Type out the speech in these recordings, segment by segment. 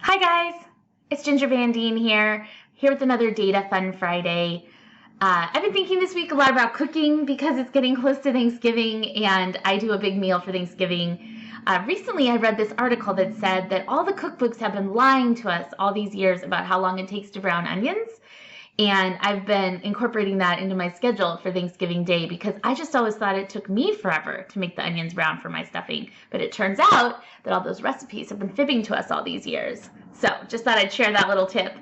Hi guys, it's Ginger Van Deen here with another Data Fun Friday. I've been thinking this week a lot about cooking because it's getting close to Thanksgiving and I do a big meal for Thanksgiving. Recently I read this article that said that all the cookbooks have been lying to us all these years about how long it takes to brown onions. And I've been incorporating that into my schedule for Thanksgiving Day because I just always thought it took me forever to make the onions brown for my stuffing. But it turns out that all those recipes have been fibbing to us all these years. So just thought I'd share that little tip.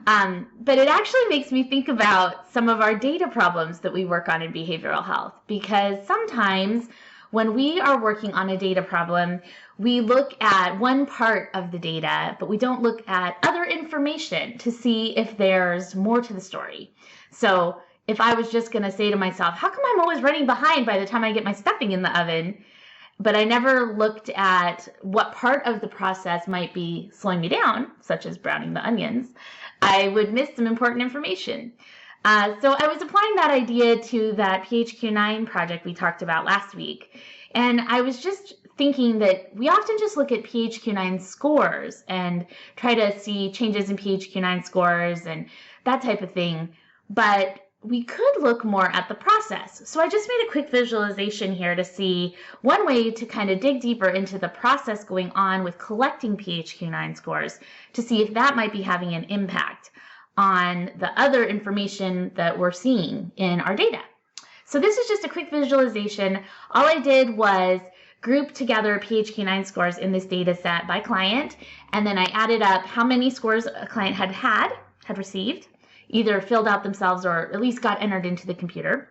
But it actually makes me think about some of our data problems that we work on in behavioral health, because sometimes when we are working on a data problem, we look at one part of the data, but we don't look at other information to see if there's more to the story. So if I was just going to say to myself, how come I'm always running behind by the time I get my stuffing in the oven? But I never looked at what part of the process might be slowing me down, such as browning the onions, I would miss some important information. So I was applying that idea to that PHQ-9 project we talked about last week. And I was just thinking that we often just look at PHQ-9 scores and try to see changes in PHQ-9 scores and that type of thing. But we could look more at the process. So I just made a quick visualization here to see one way to kind of dig deeper into the process going on with collecting PHQ-9 scores to see if that might be having an impact on the other information that we're seeing in our data. So this is just a quick visualization. All I did was group together PHQ-9 scores in this data set by client, and then I added up how many scores a client had received, either filled out themselves or at least got entered into the computer.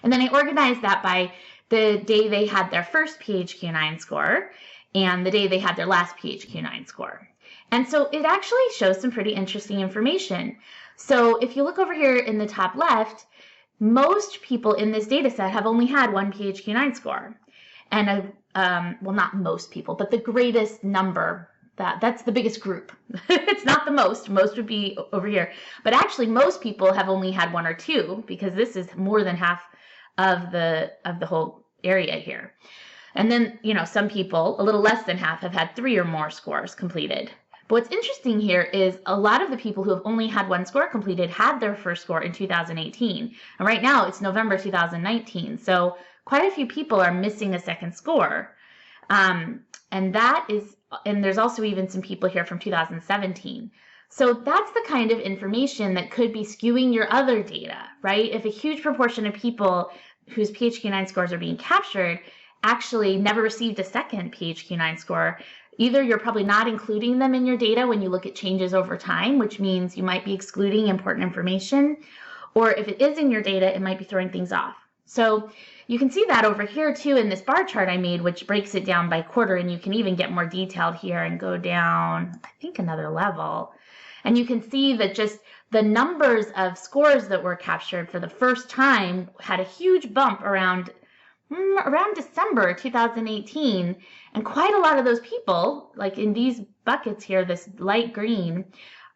And then I organized that by the day they had their first PHQ-9 score and the day they had their last PHQ-9 score. And so it actually shows some pretty interesting information. So if you look over here in the top left, most people in this data set have only had one PHQ-9 score. And well, not most people, but the greatest number, that's the biggest group. It's not the most would be over here. But actually most people have only had one or two, because this is more than half of the whole area here. And then, some people, a little less than half, have had 3 or more scores completed. But what's interesting here is a lot of the people who have only had one score completed had their first score in 2018. And right now it's November 2019. So quite a few people are missing a second score. And there's also even some people here from 2017. So that's the kind of information that could be skewing your other data, right? If a huge proportion of people whose PHQ-9 scores are being captured actually never received a second PHQ-9 score, either you're probably not including them in your data when you look at changes over time, which means you might be excluding important information, or if it is in your data, it might be throwing things off. So you can see that over here too in this bar chart I made, which breaks it down by quarter, and you can even get more detailed here and go down, I think, another level. And you can see that just the numbers of scores that were captured for the first time had a huge bump around December 2018, and quite a lot of those people, like in these buckets here, this light green,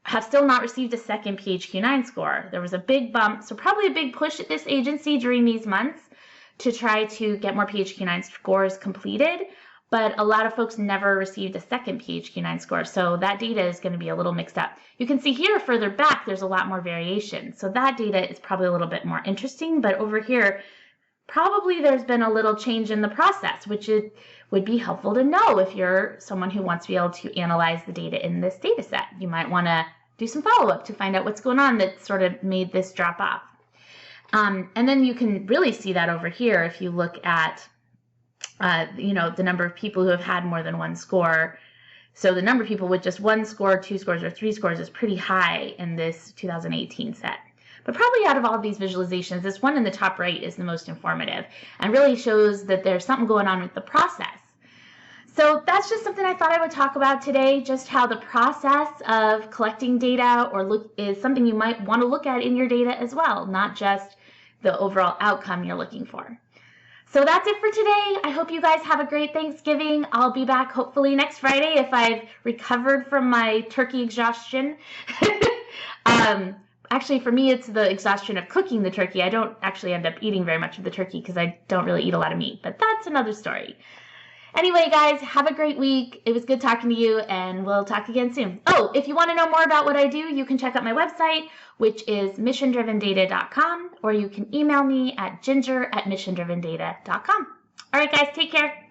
have still not received a second PHQ-9 score. There was a big bump, so probably a big push at this agency during these months to try to get more PHQ-9 scores completed, but a lot of folks never received a second PHQ-9 score, so that data is going to be a little mixed up. You can see here further back there's a lot more variation, so that data is probably a little bit more interesting, but over here probably there's been a little change in the process, which it would be helpful to know if you're someone who wants to be able to analyze the data in this data set. You might want to do some follow-up to find out what's going on that sort of made this drop off. And then you can really see that over here if you look at the number of people who have had more than one score. So the number of people with just one score, 2 scores, or 3 scores is pretty high in this 2018 set. But probably out of all of these visualizations, this one in the top right is the most informative and really shows that there's something going on with the process. So that's just something I thought I would talk about today, just how the process of collecting data is something you might want to look at in your data as well, not just the overall outcome you're looking for. So that's it for today. I hope you guys have a great Thanksgiving. I'll be back hopefully next Friday if I've recovered from my turkey exhaustion. Actually, for me, it's the exhaustion of cooking the turkey. I don't actually end up eating very much of the turkey because I don't really eat a lot of meat, but that's another story. Anyway, guys, have a great week. It was good talking to you, and we'll talk again soon. Oh, if you want to know more about what I do, you can check out my website, which is missiondrivendata.com, or you can email me at ginger@missiondrivendata.com. All right, guys, take care.